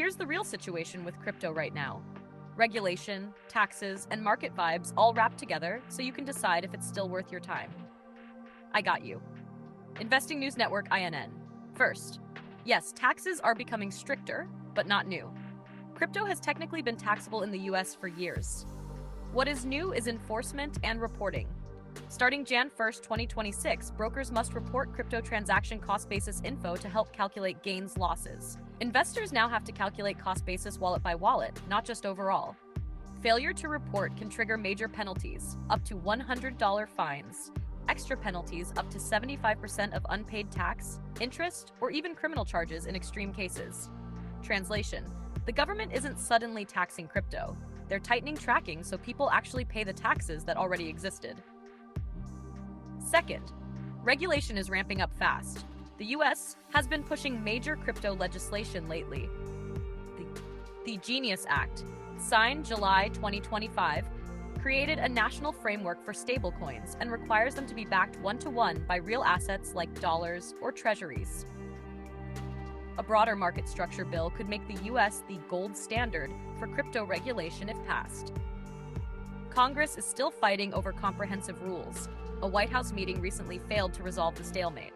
Here's the real situation with crypto right now. Regulation, taxes, and market vibes all wrapped together so you can decide if it's still worth your time. I got you. Investing News Network INN. First, yes, taxes are becoming stricter, but not new. Crypto has technically been taxable in the US for years. What is new is enforcement and reporting. Starting Jan 1st, 2026, brokers must report crypto transaction cost basis info to help calculate gains losses. Investors now have to calculate cost basis wallet by wallet, not just overall. Failure to report can trigger major penalties, up to $100 fines, extra penalties up to 75% of unpaid tax, interest, or even criminal charges in extreme cases. Translation: the government isn't suddenly taxing crypto. They're tightening tracking so people actually pay the taxes that already existed. Second, regulation is ramping up fast. The US has been pushing major crypto legislation lately. The Genius Act, signed July 2025, created a national framework for stablecoins and requires them to be backed one-to-one by real assets like dollars or treasuries. A broader market structure bill could make the US the gold standard for crypto regulation if passed. Congress is still fighting over comprehensive rules. A White House meeting recently failed to resolve the stalemate.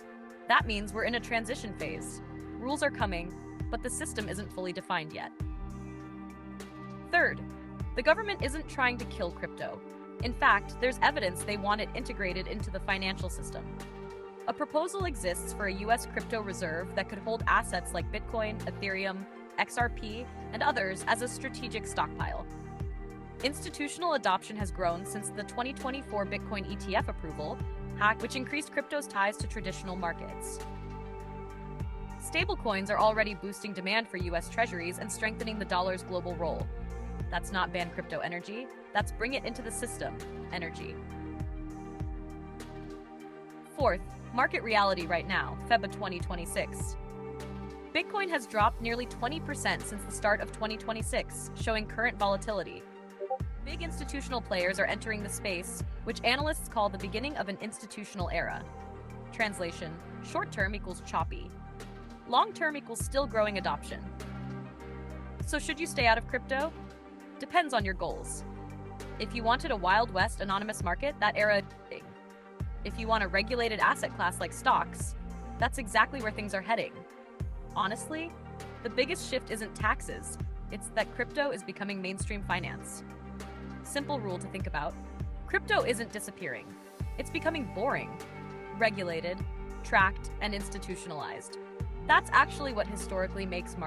That means we're in a transition phase. Rules are coming, but the system isn't fully defined yet. Third, the government isn't trying to kill crypto. In fact, there's evidence they want it integrated into the financial system. A proposal exists for a US crypto reserve that could hold assets like Bitcoin, Ethereum, XRP, and others as a strategic stockpile. Institutional adoption has grown since the 2024 Bitcoin ETF approval, which increased crypto's ties to traditional markets. Stablecoins are already boosting demand for US treasuries and strengthening the dollar's global role. That's not ban crypto energy, that's bring it into the system energy. Fourth, market reality right now, February 2026. Bitcoin has dropped nearly 20% since the start of 2026, showing current volatility. Big institutional players are entering the space, which analysts call the beginning of an institutional era. Translation: short-term equals choppy. Long-term equals still growing adoption. So should you stay out of crypto? Depends on your goals. If you wanted a Wild West anonymous market, that era is ending. If you want a regulated asset class like stocks, that's exactly where things are heading. Honestly, the biggest shift isn't taxes, it's that crypto is becoming mainstream finance. Simple rule to think about: crypto isn't disappearing. It's becoming boring, regulated, tracked, and institutionalized. That's actually what historically makes markets